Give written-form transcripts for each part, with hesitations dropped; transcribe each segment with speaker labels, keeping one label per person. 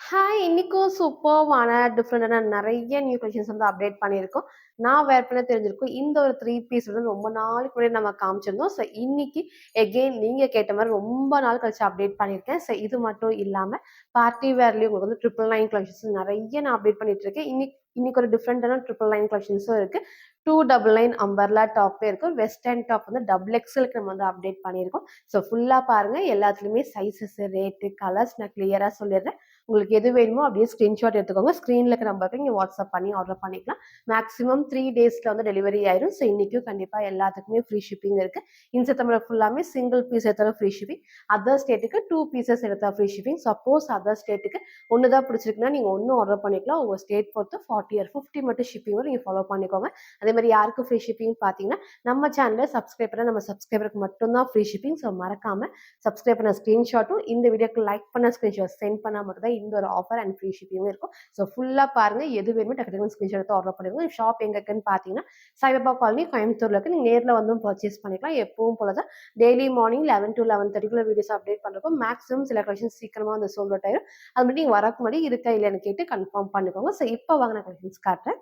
Speaker 1: Hi! இன்னைக்கும் சூப்பர்வான டிஃப்ரெண்டான நெறைய நியூ கலெக்ஷன்ஸ் வந்து அப்டேட் பண்ணியிருக்கோம். நான் வேர் பண்ண தெரிஞ்சிருக்கும். இந்த ஒரு 3 பீஸ் வந்து ரொம்ப நாளைக்கு முன்னாடி நம்ம காமிச்சிருந்தோம். ஸோ இன்னைக்கு எகெயின் நீங்க கேட்ட மாரி ரொம்ப நாள் கழிச்சு அப்டேட் பண்ணியிருக்கேன். ஸோ இது மட்டும் இல்லாம பார்ட்டி வேர்லயும் உங்களுக்கு வந்து 999 கலெக்ஷன்ஸ் நெறைய நான் அப்டேட் பண்ணிட்டு இருக்கேன். இன்னைக்கு ஒரு டிஃப்ரெண்டான 999 கலெக்ஷன்ஸும் இருக்கு. 299 அம்பர்லா டாப்பே இருக்கு. வெஸ்டர்ன் டாப் வந்து டபுள் எக்ஸலுக்கு நம்ம வந்து அப்டேட் பண்ணியிருக்கோம். ஸோ ஃபுல்லா பாருங்க. எல்லாத்துலயுமே சைஸஸ், ரேட்டு, கலர்ஸ் நான் கிளியரா சொல்லிடுறேன். உங்களுக்கு எது வேணுமோ அப்படியே ஸ்கிரீன்ஷாட் எடுத்துக்கோங்க. ஸ்க்ரீன்ல இருக்கிற நம்பருக்கு நீங்க வாட்ஸ்அப் பண்ணி ஆர்டர் பண்ணிக்கலாம். மேக்ஸிமம் 3 டேஸ்ல வந்து டெலிவரி ஆயிரும். ஸோ இன்னைக்கும் கண்டிப்பா எல்லாத்துக்குமே ஃப்ரீ ஷிப்பிங் இருக்கு. இன்ஸ்டா ஃபுல்லாமே சிங்கிள் பீஸ் எடுத்தாலும் ஃப்ரீ ஷிப்பிங். அதர் ஸ்டேட்டுக்கு 2 பீசஸ் எடுத்தா ஃப்ரீ ஷிப்பிங். சப்போஸ் அதர் ஸ்டேட்டுக்கு 1 தான் பிடிச்சிருக்குன்னா நீங்க 1 ஆர்டர் பண்ணிக்கலாம். உங்க ஸ்டேட் பொறுத்து 40 ஆர் 50 மட்டும் ஷிப்பிங் வரும். நீங்க ஃபாலோ பண்ணிக்கோங்க. அதே மாதிரி யாருக்கு ஃப்ரீ ஷிப்பிங் பார்த்தீங்கன்னா, நம்ம சேனல்ல சப்ஸ்கிரைப் பண்ண நம்ம சப்ஸ்கிரைபருக்கு மட்டும் தான் ஃப்ரீ ஷிப்பிங். ஸோ மறக்காம சப்ஸ்கிரைப் பண்ண ஸ்கிரீன்ஷாட்டும் இந்த வீடியோக்கு லைக் பண்ண ஸ்கிரீன்ஷாட் சென்ட் பண்ணா மட்டும் தான் இந்த ஒரு ஆஃபர் அண்ட் ஃப்ரீ ஷிப்பிங்கும் இருக்கும். ஸோ ஃபுல்லா பாருங்க. எது வேணுமோ டக்கு டக்குனு ஸ்கிரீன்ஷாட் எடுத்து ஆர்டர் பண்ணிடுங்க. ஷாப் எங்க இருக்குன்னு பார்த்தீங்கன்னா, சாய்பாபா காலனி கோயம்புத்தூர்ல இருக்கு. நீங்க நேர்ல வந்தும் பர்ச்சேஸ் பண்ணிக்கலாம். எப்பவும் போல தான் daily morning 11 to 11:30 videos update பண்றப்போ மேக்ஸிமம் சில கலெக்ஷன்ஸ் சீக்கிரமா வந்து சோல்ட் அவுட் ஆயிரும். அது மட்டும் நீங்க வரக்கு முன்னாடி இருக்கா இல்லையான்னு கேட்டு கன்ஃபார்ம் பண்ணிக்கோங்க. ஸோ இப்போ வாங்க நான் கலெக்ஷன்ஸ் காட்டுறேன்.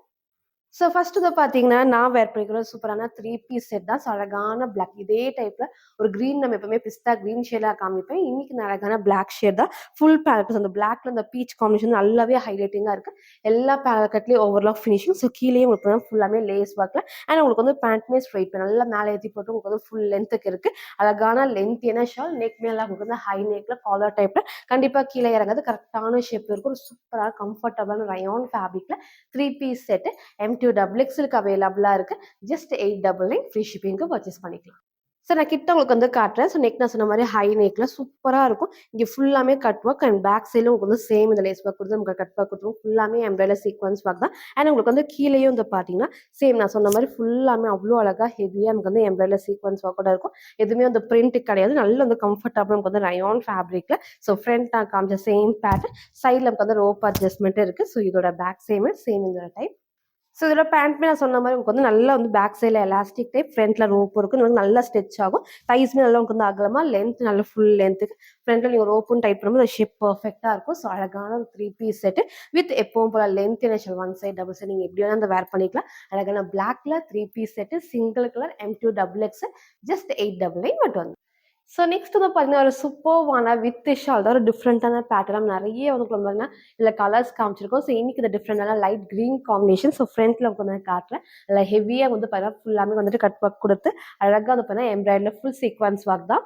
Speaker 1: ஸோ ஃபர்ஸ்ட் இத பார்த்தீங்கன்னா, நான் வேர் பண்ணிக்கிற சூப்பரான 3 பீஸ் செட் தான். ஸோ அழகான பிளாக் இதே டைப்ல ஒரு கிரீன் நம்ம எப்பவுமே பிஸ்தா கிரீன் ஷேடா காமிப்பேன். இன்னைக்கு நான் அழகான பிளாக் ஷேட் தான். ஃபுல் பேலட் அந்த பிளாக்ல அந்த பீச் காம்பினேஷன் நல்லாவே ஹைலைட்டிங்கா இருக்கு. எல்லா பேலட்லயும் ஓவர்லாக் ஃபினிஷிங். ஸோ கீழேயும் உங்களுக்கு ஃபுல்லாமே லேஸ் ஒர்க்ல அண்ட் உங்களுக்கு வந்து பேண்ட்மே ஸ்ட்ரைட் நல்லா மேலே ஏத்தி போட்டு உங்களுக்கு வந்து ஃபுல் லென்த்துக்கு இருக்கு. அழகான லென்த்தியான ஷால் நெக் மேல உங்களுக்கு வந்து ஹை நெக்ல காலர் டைப்ல கண்டிப்பா கீழே இறங்காது. கரெக்டான ஷேப் இருக்கும். ஒரு சூப்பரா கம்ஃபர்டபிளான ரயான் ஃபேப்ரிக்ல 3 பீஸ் செட் M2 டபுள் எக்ஸ்எல்க்கு அவைலபிளா இருக்கு. ஜஸ்ட் 899 ஃப்ரீ ஷிப்பிங்க்கு பர்ச்சேஸ் பண்ணிக்கலாம். சார் நான் கிட்ட உங்களுக்கு வந்து காட்டுறேன். ஸோ நெக் நான் சொன்ன மாரி ஹை நெக்ல சூப்பரா இருக்கும். இங்க ஃபுல்லாமே கட் ஒர்க் அண்ட் பேக் சைடும் உங்களுக்கு வந்து சேம் இந்த லேஸ் ஒர்க் கொடுத்து நமக்கு கட் ஒர்க் கொடுத்துரும். ஃபுல்லாமே எம்ப்ராய்டரி சீக்வன்ஸ் ஒர்க் தான். அண்ட் உங்களுக்கு வந்து கீழேயும் வந்து பார்த்தீங்கன்னா, சேம் நான் சொன்ன மாரி ஃபுல்லாமே அவ்ளோ அழகா ஹெவியா நமக்கு வந்து எம்ப்ராய்டரி சீக்வன்ஸ் ஒர்க்கோட இருக்கும். எதுவுமே வந்து பிரிண்ட் கிடையாது. நல்ல வந்து கம்ஃபர்டபுள் நமக்கு வந்து ரயான் ஃபேப்ரிக்ல. ஸோ ஃப்ரண்ட் நான் காமிச்ச சேம் பேட்டர்ன். சைட்ல நமக்கு வந்து ரோப் அட்ஜஸ்ட்மெண்ட் இருக்கு. ஸோ இதோட பேக் சேம் இந்த டைப். ஸோ இதோட பேண்ட்மே நான் சொன்ன மாரி உங்களுக்கு வந்து நல்லா வந்து பேக் சைட்ல எலாஸ்டிக் டைப், ஃப்ரண்ட்ல ரோப் இருக்கும். இது வந்து நல்லா ஸ்ட்ரெச் ஆகும். தைஸ்மே நல்லா உங்களுக்கு வந்து அகலமா லென்த் நல்ல ஃபுல் லென்த்துக்கு ஃப்ரண்ட்ல நீங்க ரோப்பும் டைப் பண்ணும்போது ஷேப் பெர்ஃபெக்ட்டா இருக்கும். ஸோ அழகான ஒரு 3 பீஸ் செட் வித் எப்பவும் போல லென்த் இனேஷன் ஒன் சைட், டபுள் சைட் நீங்க எப்படி வேணா அந்த வேர் பண்ணிக்கலாம். அழகான பிளாக்ல 3 piece set single colour M2 double X just 899 மட்டும். ஸோ நெக்ஸ்ட் வந்து பார்த்தீங்கன்னா, ஒரு சூப்பர்வான வித் ஷால் தான் ஒரு டிஃப்ரெண்ட்டான பேட்டர்ன் நெறைய வந்து பார்த்தீங்கன்னா, இதில கலர்ஸ் காமிச்சிருக்கோம். ஸோ இன்னைக்கு இந்த டிஃப்ரெண்டான லைட் கிரீன் காம்பினேஷன். ஸோ ஃப்ரண்ட்ல உங்களுக்கு வந்து காட்டுறேன். அதில ஹெவியா வந்து பார்த்தீங்கன்னா, ஃபுல்லாமே வந்துட்டு கட் ஒர்க் குடுத்து அழகா வந்து பார்த்தீங்கன்னா, எம்ப்ராய்டரில ஃபுல் சீக்வன்ஸ் ஒர்க் தான்.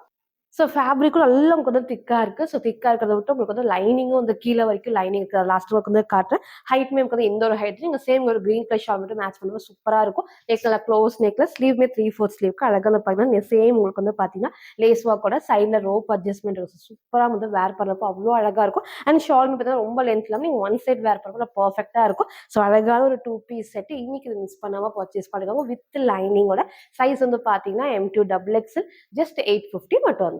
Speaker 1: ஸோ ஃபேப்ரிக்கும் நல்லா உங்களுக்கு வந்து திக்கா இருக்கு. ஸோ திக்கா இருக்கிறத விட்டு உங்களுக்கு வந்து லைனிங்கும் வந்து கீழ வரைக்கும் லைனிங் இருக்கு. லாஸ்ட் ஒர்க் வந்து காட்டுறேன். ஹைட்மே உங்களுக்கு வந்து எந்த ஒரு ஹைட் நீங்க சேம் ஒரு கிரீன் கலர் ஷால் மட்டும் மேட்ச் பண்ணும்போது சூப்பரா இருக்கும். நெக் நல்லா க்ளோஸ் நெக்ல ஸ்லீவ்மே 3/4 ஸ்லீவ்க்கு அழகா வந்து பார்த்தீங்கன்னா, சேம் உங்களுக்கு வந்து பார்த்தீங்கன்னா, லேஸ் ஒர்க்கோட சைட்ல ரோப் அட்ஜஸ்ட்மெண்ட் இருக்கும். சூப்பரா வந்து வேர் பண்றப்போ அவ்ளோ அழகா இருக்கும். அண்ட் ஷால் பார்த்தீங்கன்னா, ரொம்ப லென்த் இல்லாம நீங்க ஒன் சைட் வேர் பண்றப்போ பெர்ஃபெக்ட்டா இருக்கும். ஸோ அழகான ஒரு 2 பீஸ் செட் இன்னைக்கு இத மிஸ் பண்ணாம பர்ச்சேஸ் பண்ணிக்கோங்க. வித் லைனிங்கோட சைஸ் வந்து பார்த்தீங்கன்னா, M2 டபுள் எக்ஸ்எல் ஜஸ்ட் 850 மட்டும் தான்.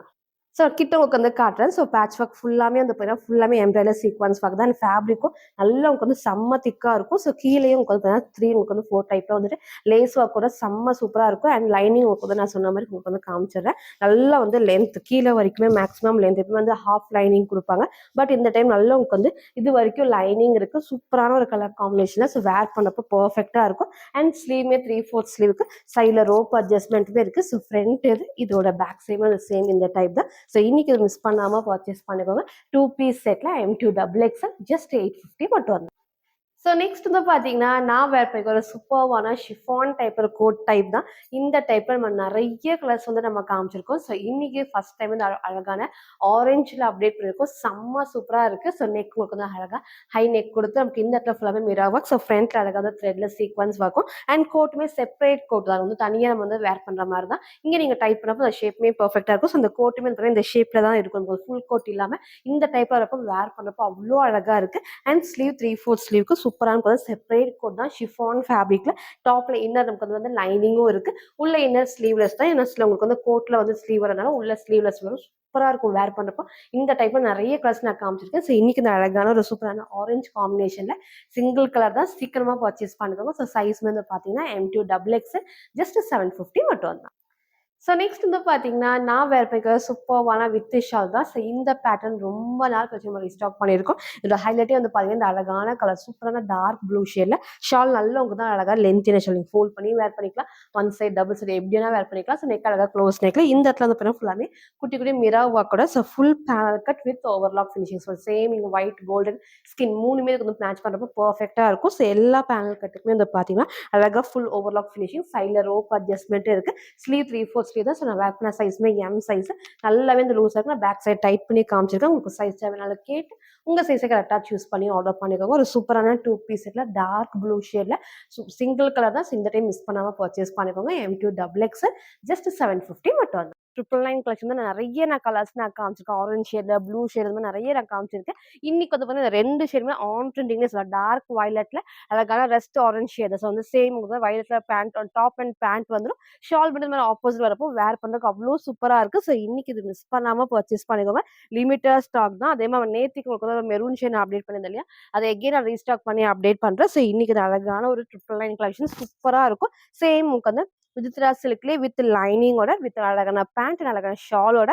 Speaker 1: ஸோ கிட்ட உங்களுக்கு வந்து காட்டுறேன். ஸோ பேட்ச் ஒர்க் ஃபுல்லாமே வந்து பார்த்தீங்கன்னா, ஃபுல்லாமே எம்ப்ராய்டரி சீக்வன்ஸ் ஒர்க் தான். அண்ட் ஃபேப்ரிக்கும் நல்லா உங்களுக்கு வந்து செம்ம திக்கா இருக்கும். ஸோ கீழேயும் உங்களுக்கு வந்து பார்த்தீங்கன்னா, 3 உங்களுக்கு வந்து 4 டைப்ல வந்துட்டு லேஸ் ஒர்க்கோட செம்ம சூப்பரா இருக்கும். அண்ட் லைனிங் உங்களுக்கு வந்து நான் சொன்ன மாரி உங்களுக்கு வந்து காமிச்சிடுறேன். நல்லா வந்து லென்த் கீழ வரைக்குமே மேக்ஸிமம் லென்த் எப்பவுமே வந்து ஹாஃப் லைனிங் குடுப்பாங்க. பட் இந்த டைம் நல்லா உங்களுக்கு வந்து இது வரைக்கும் லைனிங் இருக்கு. சூப்பரான ஒரு கலர் காம்பினேஷன்ல ஸோ வேர் பண்ணப்போ பெர்ஃபெக்ட்டா இருக்கும். அண்ட் ஸ்லீவ்மே 3/4 ஸ்லீவ்க்கு சைட்ல ரோப் அட்ஜஸ்ட்மெண்ட்டுமே இருக்கு. ஸோ ஃப்ரண்ட் இது இதோட பேக் சைடும் சேம் இந்த டைப் தான். ஸோ இன்னைக்கு இத மிஸ் பண்ணாம பர்ச்சேஸ் பண்ணிக்கோங்க. 2 பீஸ் செட்ல M2 டபுள் எக்ஸ்எல் ஜஸ்ட் 850 மட்டும். ஸோ நெக்ஸ்ட் வந்து பார்த்தீங்கன்னா, நான் வேர் பண்ணிக்க ஒரு சூப்பர்வான ஷிஃபான் டைப் ஒரு கோட் டைப் தான். இந்த டைப்ல நம்ம நெறைய கலர்ஸ் வந்து நம்ம காமிச்சிருக்கோம். ஸோ இன்னைக்கு ஃபர்ஸ்ட் டைம் வந்து அழகான ஆரஞ்சுல அப்டேட் பண்ணியிருக்கோம். செம்ம சூப்பரா இருக்கு. ஸோ நெக் உங்களுக்கு வந்து அழகா ஹை நெக் குடுத்து நமக்கு இந்த இடத்துல ஃபுல்லாவே மிரர் ஒர்க். ஸோ ஃப்ரண்ட்ல அழகா வந்து த்ரெட்ல சீக்வன்ஸ் ஒர்க்கும் அண்ட் கோட்டுமே செப்பரேட் கோட் தான். வந்து தனியா நம்ம வந்து வேர் பண்ற மாரி தான். இங்க நீங்க டைப் பண்ணப்போ அந்த ஷேப்புமே பெர்ஃபெக்ட்டா இருக்கும். ஸோ அந்த கோட்டுமே இந்த ஷேப்ல தான் இருக்கும். ஃபுல் கோட் இல்லாம இந்த டைப்ல வரப்போ வேர் பண்றப்போ அவ்ளோ அழகா இருக்கு. அண்ட் ஸ்லீவ் 3/4 ஸ்லீவ்க்கு சூப்பரா இருக்கும். செப்பரேட் கோட் தான் ஷிஃபான் ஃபேப்ரிக்ல டாப்ல இன்னர் நமக்கு வந்து லைனிங்கும் இருக்கு. உள்ள இன்னர் ஸ்லீவ்லெஸ் தான். ஏன்னா உங்களுக்கு வந்து கோட்ல வந்து ஸ்லீவ் வரனால உள்ள ஸ்லீவ்லெஸ் வரும். சூப்பரா இருக்கும் வேர் பண்றப்போ. இந்த டைப்ல நெறைய கலர்ஸ் நான் காமிச்சிருக்கேன். ஸோ இன்னைக்கு இந்த அழகான ஒரு சூப்பரான ஆரஞ்சு காம்பினேஷன்ல சிங்கிள் கலர் தான். சீக்கிரமா பர்ச்சேஸ் பண்ணிக்கோங்க. ஸோ சைஸ் வந்து பாத்தீங்கன்னா M2 டபுள் எக்ஸ் ஜஸ்ட் 750 மட்டும் தான். ஸோ நெக்ஸ்ட் வந்து பார்த்தீங்கன்னா, நான் வேர் பண்ணிக்கிற சூப்பர்வான வித் ஷால் தான். ஸோ இந்த பேட்டர்ன் ரொம்ப நாள் கழிச்சு நம்ம ரீஸ்டாக் பண்ணியிருக்கோம். இதோட ஹைலைட்டே வந்து பார்த்தீங்கன்னா, இந்த அழகான கலர் சூப்பரான டார்க் ப்ளூ ஷேட்ல ஷால் நல்லவங்க தான் அழகா லென்த்தியான ஷால் நீங்க ஃபோல்ட் பண்ணி வேர் பண்ணிக்கலாம். ஒன் சைட், டபுள் சைட் எப்படி வேணா வேர் பண்ணிக்கலாம். ஸோ நெக் அழகா க்ளோஸ் நெக்ல இந்த இடத்துல வந்து பார்த்தீங்கன்னா, ஃபுல்லாமே குட்டி குட்டி மிரர் ஒர்க்கோட so full panel cut with overlock finishing. So same இங்க ஒயிட், கோல்டன் ஸ்கின் 3மே இதுக்கு வந்து மேட்ச் பண்றப்போ பெர்ஃபெக்ட்டா இருக்கும். ஸோ எல்லா பேனல் கட்டுக்குமே வந்து பார்த்தீங்கன்னா, அழகா ஃபுல் ஓவர்லாக் ஃபினிஷிங். சைட்ல ரோப் அட்ஜஸ்ட்மெண்ட் இருக்கு. ஸ்லீவ் 3/4 ஸ்லீவ் தான். ஸோ நான் வேர் பண்ண சைஸ்மே எம் சைஸ். நல்லாவே இந்த லூஸா இருக்கு. நான் பேக் சைட் டைட் பண்ணி காமிச்சிருக்கேன். உங்களுக்கு சைஸ் தேவைனாலும் கேட்டு உங்க சைஸை கரெக்டா சூஸ் பண்ணி ஆர்டர் பண்ணிக்கோங்க. ஒரு சூப்பரான 2 பீஸ் செட்ல டார்க் ப்ளூ ஷேட்ல சிங்கிள் கலர் தான். இந்த டைம் மிஸ் பண்ணாம பர்ச்சேஸ் பண்ணிக்கோங்க. M2 XXL ஜஸ்ட் 750 மட்டும் தான். 999 கலெக்ஷன் தான் நிறைய கலர்ஸ் நான் காமிச்சிருக்கேன். ஆரஞ்ச் ஷேட்ல, ப்ளூ ஷேட் மாதிரி நிறைய நான் காமிச்சிருக்கேன். இன்னைக்கு வந்து பார்த்தீங்கன்னா 2 ஷேடுமே ஆன் ட்ரெண்டிங்னே சொல்லலாம். டார்க் வயலட்ல அழகான ரெஸ்ட் ஆரஞ்ச் ஷேட். ஸோ வந்து சேம் வயலட்ல பேண்ட் டாப் அண்ட் பேண்ட் வந்துடும். ஷால் மட்டும் மாதிரி ஆப்போசிட் வரப்போ வேர் பண்றதுக்கு அவ்வளோ சூப்பரா இருக்கு. ஸோ இன்னைக்கு இது மிஸ் பண்ணாம பர்ச்சேஸ் பண்ணிக்கோங்க. லிமிட்டட் ஸ்டாக் தான். அதே மாதிரி நேத்திக்கு உங்களுக்கு மெரூன் ஷேட் அப்டேட் பண்ணியிருந்தேன் இல்லையா, அதை எகெயின் நான் ரீஸ்டாக் பண்ணி அப்டேட் பண்றேன். ஸோ இன்னைக்கு இது அழகான ஒரு 999 கலெக்ஷன் சூப்பரா இருக்கும். சேம் உங்களுக்கு வந்து விசித்ரா சில்க்லேயே வித் லைனிங்கோட வித் அழகான பேண்ட் அழகான ஷாலோட.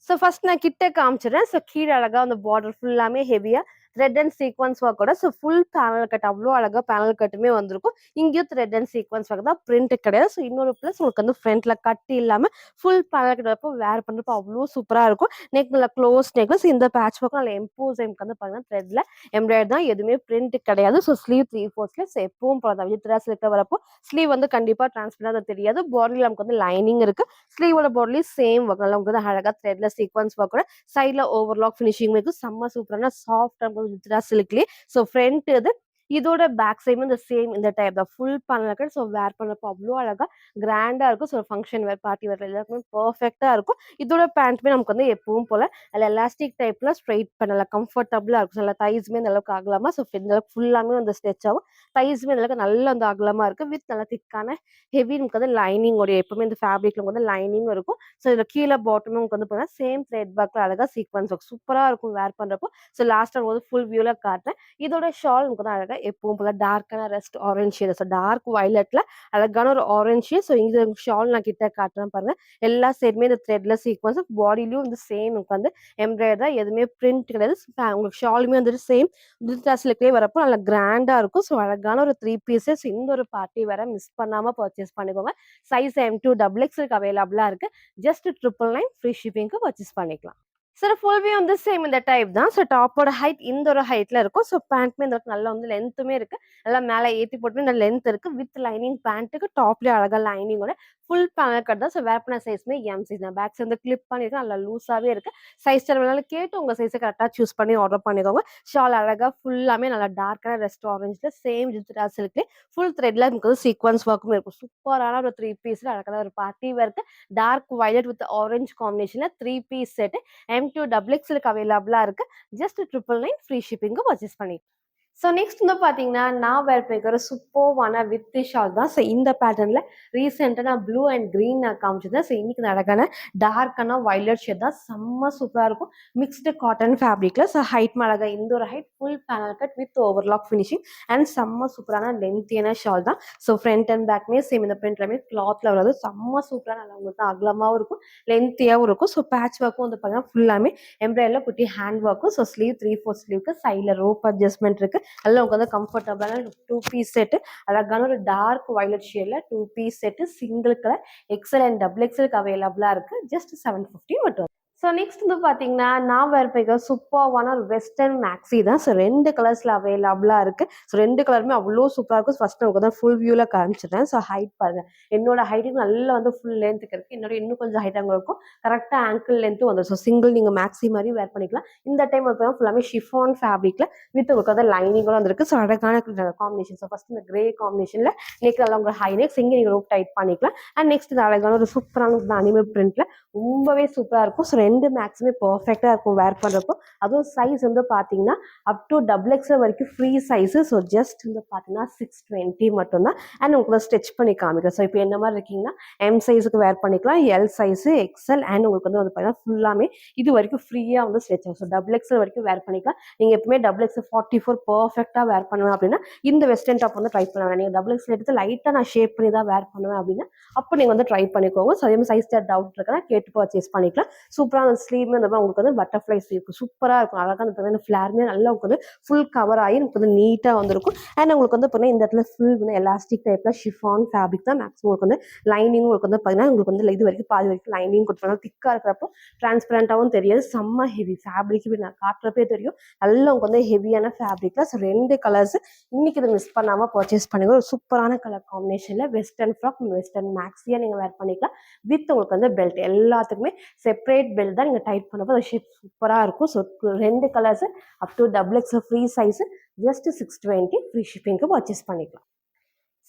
Speaker 1: ஸோ ஃபர்ஸ்ட் நான் கிட்ட காமிச்சிடுறேன். ஸோ கீழே அழகா அந்த பார்டர் ஃபுல்லாமே ஹெவியா த்ரெட் அண்ட் சீக்வன்ஸ் ஒர்க்கோட ஸோ ஃபுல் பேனல் கட் அவ்வளோ அழகா பேனல் கட்டுமே வந்திருக்கும். இங்கேயும் த்ரெட் அண்ட் சீக்வன்ஸ் ஒர்க் தான், பிரிண்ட் கிடையாது. ஸோ இன்னொரு ப்ளஸ் உங்களுக்கு வந்து ஃப்ரண்ட்ல கட் இல்லாம ஃபுல் பேனல் கட் வரப்போ வேர் பண்றப்போ அவ்வளோ சூப்பரா இருக்கும். நெக் நல்லா க்ளோஸ் நெக்ல இந்த பேட்ச் ஒர்க் நல்ல எம்போஸ் வந்து பாருங்க த்ரெட்ல எம்ப்ராய்டரி தான், எதுவுமே பிரிண்ட் கிடையாது. ஸோ ஸ்லீவ் 3/4 ஸோ எப்பவும் போல வித்ரா சில்க் வரப்போ ஸ்லீவ் வந்து கண்டிப்பா டிரான்ஸ்பரண்டா தெரியாது. பாடியில் நமக்கு வந்து லைனிங் இருக்கு. ஸ்லீவோட பாடிலையும் சேம் ஒர்க் நல்லா உங்களுக்கு அழகா த்ரெட்ல சீக்வன்ஸ் ஒர்க்கோட சைட்ல ஓவர்லாக் ஃபினிஷிங் இருக்கு. செம்ம சூப்பரான சாஃப்ட் வித்ரா சில்க்லயே. ஸோ ஃப்ரண்ட் இது இதோட பேக் சைடும் இந்த சேம் இந்த டைப் தான் ஃபுல் பண்ண. ஸோ வேர் பண்ணப்போ அவ்வளோ அழகா கிராண்டா இருக்கும். ஸோ ஃபங்க்ஷன் வேர், பார்ட்டி வேர் எல்லாருக்குமே பர்ஃபெக்டா இருக்கும். இதோட பேண்ட்மே நமக்கு வந்து எப்பவும் போல அதில் எலாஸ்டிக் டைப்ல ஸ்ட்ரைட் பண்ணல கம்ஃபர்டபுளா இருக்கும். சில தைஸ்மே இந்த அளவுக்கு ஆகலாமா. ஸோ இந்த அளவுக்கு ஃபுல்லாமே வந்து ஸ்ட்ரெச் ஆகும். தைஸ்மே இந்த அளவுக்கு நல்லா வந்து அகலமா இருக்கு. வித் நல்லா திக்கான ஹெவி நமக்கு வந்து லைனிங் உடைய எப்பவுமே இந்த ஃபேப்ரிக்ல வந்து லைனிங் இருக்கும். ஸோ இதுல கீழே பாட்டமும் உங்களுக்கு வந்து பார்த்தீங்கன்னா சேம் த்ரெட் ஒர்க்ல அழகா சீக்வன்ஸ் ஒர்க் சூப்பரா இருக்கும் வேர் பண்றப்போ. ஸோ லாஸ்ட் வந்து ஃபுல் வியூல காட்டுறேன். இதோட ஷால் நமக்கு வந்து அழகா எப்பவும் போல டார்க்கான rust orange shade. So dark வயலட்ல அழகான ஒரு ஆரஞ்ச் ஷேட். ஸோ இந்த ஷால் நான் கிட்ட காட்டுறேன் பாருங்க. எல்லா சைடுமே இந்த த்ரெட்ல சீக்வன்ஸ், பாடியிலயும் வந்து சேம் நமக்கு வந்து எம்ப்ராய்டரி தான், எதுவுமே பிரிண்ட் கிடையாது. உங்களுக்கு ஷாலுமே வந்துட்டு சேம் டிஜிட்டல் வரப்போ நல்லா கிராண்டா இருக்கும். ஸோ அழகான ஒரு 3 பீசஸ் இந்த ஒரு பார்ட்டி வேற மிஸ் பண்ணாம பர்ச்சேஸ் பண்ணிக்கோங்க. சைஸ் M2 XXL அவைலபிளா இருக்கு. ஜஸ்ட் 999 ஃப்ரீ ஷிப்பிங்க்கு பர்ச்சேஸ் பண்ணிக்கலாம். சார் ஃபுல் வியூ வந்து சேம் இந்த டைப் தான். ஸோ டாப்போட ஹைட் இந்த ஒரு ஹைட்ல இருக்கும். ஸோ பேண்ட்மே இந்த நல்லா வந்து லென்த்துமே இருக்கு. நல்லா மேலே ஏற்றி போட்டுமே இந்த லென்த் இருக்கு. வித் லைனிங் பேண்ட்டுக்கு டாப்லேயே அழகா லைனிங்கோட ஃபுல் பேனல் கட் தான். ஸோ வேர் பண்ண சைஸ்மே எம் சைஸ் தான். பேக் சைடு வந்து கிளிப் பண்ணிருக்கேன். நல்லா லூஸாவே இருக்கு. சைஸ் வேணாலும் கேட்டு உங்க சைஸை கரெக்டாக சூஸ் பண்ணி ஆர்டர் பண்ணிக்கோங்க. ஷால் அழகா ஃபுல்லாமே நல்லா டார்க்கான ரெஸ்ட் ஆரஞ்சில் சேம் ஜித்ரா சில்க்லேயே ஃபுல் த்ரெட்ல நமக்கு வந்து சீக்வன்ஸ் ஒர்க்குமே இருக்கும். சூப்பரான ஒரு 3 பீஸ்ல அழகான ஒரு party work dark violet with orange காம்பினேஷன்ல 3 பீஸ் செட் M2 XXL அவைலபிளா இருக்கு. ஜஸ்ட் 999 ஃப்ரீ ஷிப்பிங்க்கு பர்ச்சேஸ் பண்ணிக்கலாம். ஸோ நெக்ஸ்ட் வந்து பார்த்தீங்கன்னா, நான் வேர் பண்ணிக்கிற சூப்பர்வான வித் ஷால் தான். ஸோ இந்த பேட்டர்னில் ரீசெண்டாக நான் ப்ளூ அண்ட் க்ரீன் நான் காமிச்சிருந்தேன். ஸோ இன்னைக்கு அழகான டார்க்கான வயலட் ஷேட் தான். செம்ம சூப்பராக இருக்கும். மிக்ஸ்டு காட்டன் ஃபேப்ரிக்ல. ஸோ ஹைட் அழகா இந்த ஒரு height full panel cut with overlock finishing and செம்ம சூப்பரான லென்த்தியான ஷால் தான். ஸோ ஃப்ரண்ட் அண்ட் பேக்மே சேம் இந்த பிரிண்ட்லமே கிளாத்ல வராது. செம்ம சூப்பராக நல்லா உங்களுக்கு அகலமாகவும் இருக்கும், லென்த்தியாகவும் இருக்கும். ஸோ பேட்ச் ஒர்க்கும் வந்து பார்த்தீங்கன்னா ஃபுல்லாமே எம்ப்ராய்டரியில் குட்டி ஹேண்ட் ஒர்க்கும். ஸோ ஸ்லீவ் 3/4 ஸ்லீவ்க்கு சைடில் ரோப் அட்ஜஸ்ட்மெண்ட் இருக்கு. நல்லா உங்களுக்கு வந்து கம்ஃபர்டபுளான 2 பீஸ் செட் அழகான ஒரு டார்க் வயலட் ஷேட்ல 2 piece set single colour XL and XXL அவைலபிளா இருக்கு. ஜஸ்ட் 750 மட்டும். ஸோ நெக்ஸ்ட் வந்து பார்த்தீங்கன்னா, நான் வேர் பண்ணிக்கிற சூப்பர்வான ஒரு வெஸ்டர்ன் மேக்ஸி தான். ஸோ 2 கலர்ஸ்ல அவைலபிளா இருக்கு. ஸோ 2 கலருமே அவ்வளோ சூப்பராக இருக்கும். ஃபர்ஸ்ட் உங்களுக்கு தான் ஃபுல் வியூல காமிச்சிடுறேன். ஸோ ஹைட் பாருங்க, என்னோட ஹைட்டுக்கு நல்லா வந்து ஃபுல் லென்த்துக்கு இருக்கு. என்னோட இன்னும் கொஞ்சம் ஹைட் அங்கே இருக்கும். கரெக்டாக ஆங்கிள் லென்த்தும் வந்துடும். ஸோ சிங்கிள் நீங்கள் மேக்ஸி மாதிரி வேர் பண்ணிக்கலாம். இந்த டைம் வந்து ஃபுல்லாமே ஷிஃபான் ஃபேப்ரிக்ல வித் உங்களுக்கு வந்து லைனிங்கோட வந்திருக்கு. ஸோ அழகான காம்பினேஷன். ஸோ ஃபர்ஸ்ட் இந்த கிரே காம்பினேஷன்ல நெக் நல்லா உங்க ஹை நெக் இங்கே நீங்கள் ரோப் டைட் பண்ணிக்கலாம். அண்ட் நெக்ஸ்ட் இந்த அழகான ஒரு சூப்பரான அனிமல் பிரிண்ட்ல ரொம்பவே சூப்பரா இருக்கும். ஸோ 2 மேக்ஸிமே பெர்ஃபெக்ட்டா இருக்கும் வேர் பண்றப்போ. அதுவும் சைஸ் வந்து பார்த்தீங்கன்னா, அப் டூ டபுள் எக்ஸ்எல் வரைக்கும் ஃப்ரீ சைஸ். ஸோ ஜஸ்ட் வந்து பார்த்தீங்கன்னா 620 மட்டும் தான். அண்ட் உங்களுக்கு ஸ்டிச் பண்ணி காமிக்கிறேன். ஸோ இப்போ என்ன மாதிரி இருக்கீங்கன்னா எம் சைஸுக்கு வேர் பண்ணிக்கலாம், எல் சைஸு, எக்ஸ்எல் அண்ட் உங்களுக்கு வந்து பார்த்தீங்கன்னா ஃபுல்லாமே இது வரைக்கும் ஃப்ரீயாக வந்து ஸ்ட்ரெச் ஆகும். ஸோ டபுள் எக்ஸ்எல் வரைக்கும் வேர் பண்ணிக்கலாம். நீங்கள் எப்பவுமே டபுள் எக்ஸ்எல் 44 பெர்ஃபெக்டாக வேர் பண்ணுவேன் அப்படின்னா இந்த வெஸ்டர்ன் டாப் வந்து ட்ரை பண்ண வேணாம். நீங்கள் டபுள் எக்ஸ்எல் எடுத்து லைட்டாக நான் ஷேப் பண்ணி தான் வேர் பண்ணுவேன் அப்படின்னா அப்போ நீங்கள் வந்து ட்ரை பண்ணிக்கோங்க. ஸோ அதே மாதிரி சைஸ் டவுட் இருக்குன்னா கேட்டு பர்ச்சேஸ் பண்ணிக்கலாம். சூப்பராக அந்த ஸ்லீவ்மே அந்த மாதிரி உங்களுக்கு வந்து பட்டர்ஃப்ளை ஸ்லீவ் சூப்பராக இருக்கும். அழகாக அந்த ஃப்ளாருமே நல்லா உங்களுக்கு வந்து ஃபுல் கவர் ஆகி உங்களுக்கு வந்து நீட்டாக வந்திருக்கும். அண்ட் உங்களுக்கு வந்து பார்த்தீங்கன்னா இந்த இடத்துல ஃபுல் வந்து எலாஸ்டிக் டைப்பில் ஷிஃபான் ஃபேப்ரிக் தான் மேக்ஸிமம் உங்களுக்கு வந்து லைனிங் உங்களுக்கு வந்து பார்த்தீங்கன்னா உங்களுக்கு வந்து இது வரைக்கும் பாதி வரைக்கும் லைனிங் கொடுத்துருவாங்க. திக்காக இருக்கிறப்போ டிரான்ஸ்பரண்டாகவும் தெரியாது. செம்ம ஹெவி ஃபேப்ரிக் இப்படி நான் காட்டுறப்பே தெரியும். நல்லா உங்களுக்கு வந்து ஹெவியான ஃபேப்ரிக்ல. ஸோ 2 கலர்ஸ் இன்னைக்கு இதை மிஸ் பண்ணாமல் பர்ச்சேஸ் பண்ணுங்க. ஒரு சூப்பரான கலர் காம்பினேஷனில் வெஸ்டர்ன் ஃப்ராக் வெஸ்டர்ன் மேக்ஸியாக நீங்கள் வேர் பண்ணிக்கலாம். வித் உங்களுக்கு வந்து பெல்ட் எல்லாத்துக்குமே செப்பரேட் பெல்ட் தான் நீங்கள் டைட் பண்ணப்போ அந்த ஷேப் சூப்பராக இருக்கும். So 2 colours up to double X free size just 620 free ஷிப்பிங்க்கு பர்ச்சேஸ் பண்ணிக்கலாம்.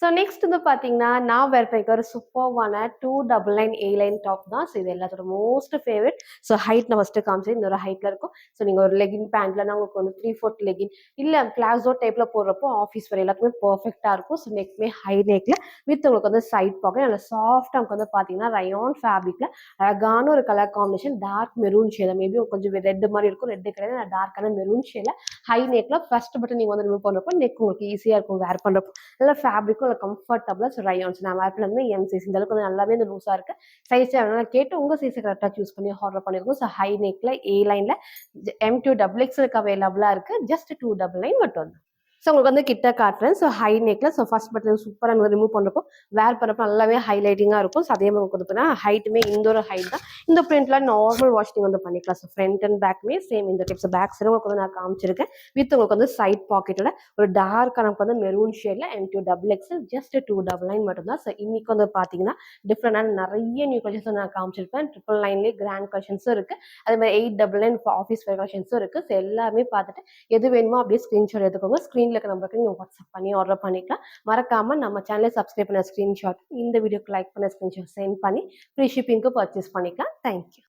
Speaker 1: ஸோ நெக்ஸ்ட் வந்து பார்த்தீங்கன்னா நான் வேர் பண்ணிக்க ஒரு சூப்பர்வான 299 A லைன் டாப் தான். ஸோ இது எல்லாத்தோட மோஸ்ட் ஃபேவரட். ஸோ ஹைட் நான் ஃபஸ்ட்டு காமிச்சேன். இந்த ஒரு ஹைட்டில் இருக்கும். ஸோ நீங்கள் ஒரு லெகின் பேண்ட்லனா உங்களுக்கு வந்து 3/4 லெகின் இல்லை பிளாசோ டைப்பில் போடுறப்போ ஆஃபீஸ் வர எல்லாத்துக்குமே பர்ஃபெக்டாக இருக்கும். ஸோ நெக்மே ஹை நெக்கில் வித் உங்களுக்கு வந்து சைட் பாக்கெட் நல்லா சாஃப்டாக உங்களுக்கு வந்து பார்த்தீங்கன்னா ரயான் ஃபேப்ரிக்கில் அழகான ஒரு colour combination dark maroon shade. Maybe கொஞ்சம் ரெட் மாதிரி இருக்கும். ரெட்டு கிடையாது, டார்க்கான மெரூன் ஷேடில் ஹை நெக்கில் ஃபர்ஸ்ட் பட்டன் நீங்கள் வந்து ரிமூவ் பண்ணுறப்போ நெக் உங்களுக்கு ஈஸியாக இருக்கும் வேர் பண்ணுறப்போ. நல்லா ஃபேப்ரிக்கும் கம்ஃபர்டபுளா. ஸோ ரயான்ஸ் நான் வேர் பண்ணது எம் சைஸ். இந்த அளவுக்கு வந்து நல்லாவே இந்த லூஸாக இருக்கு. சைஸ் வேணா கேட்டு உங்கள் சைஸை கரெக்டாக சூஸ் பண்ணி ஆர்டர் பண்ணிருக்கோம். ஸோ ஹை நெக்ல ஏ லைன்ல M2 டபுள் எக்ஸ்எலுக்கு அவைலபிளா இருக்கு. ஜஸ்ட் 299 மட்டும் தான். ஸோ உங்களுக்கு வந்து கிட்ட காட்டுறேன். ஸோ ஹை நெக்ல ஸோ ஃபர்ஸ்ட் பட்டன் சூப்பராக ரிமூவ் பண்ணுறப்போ வேர் பண்ணுறப்போ நல்லாவே ஹைலைட்டிங்காக இருக்கும். ஸோ அதே மாதிரி உங்களுக்கு வந்து ஹைட்டுமே இந்த ஒரு ஹைட் தான். இந்த பிரிண்ட்ல நார்மல் வாஷிங் வந்து பண்ணிக்கலாம். ஸோ ஃப்ரண்ட் அண்ட் பேக்மே சேம் இந்த டைப்ஸ் பேக் சைடு உங்களுக்கு வந்து நான் காமிச்சிருக்கேன். வித் உங்களுக்கு வந்து சைட் பாக்கெட்டோட ஒரு டார்க் நமக்கு வந்து மெரூன் ஷேட்ல M2 டபுள் எக்ஸ்எல் ஜஸ்ட் 299 மட்டும் தான். ஸோ இன்னைக்கு வந்து பார்த்தீங்கன்னா டிஃப்ரெண்டான நிறைய நியூ கலெக்ஷன்ஸ் நான் காமிச்சிருப்பேன். 999 கிராண்ட் கலெக்ஷன்ஸும் இருக்கு. அதே மாதிரி 899 ஆஃபீஸ் வேர் கலெக்ஷன்ஸும் இருக்கு. ஸோ எல்லாமே பார்த்துட்டு எது வேணுமோ அப்படியே ஸ்க்ரீன்ஷாட் எடுத்துக்கோங்க. ஸ்க்ரீன்ல இருக்க நம்பருக்கு நீங்கள் வாட்ஸ்அப் பண்ணி ஆர்டர் பண்ணிக்கலாம். மறக்காம நம்ம சேனலை சப்ஸ்கிரைப் பண்ண ஸ்க்ரீன்ஷாட் இந்த வீடியோக்கு லைக் பண்ண ஸ்க்ரீன்ஷாட் சென்ட் பண்ணி ஃப்ரீ ஷிப்பிங்க்கு பர்ச்சேஸ் பண்ணிக்கலாம். தேங்க்யூ.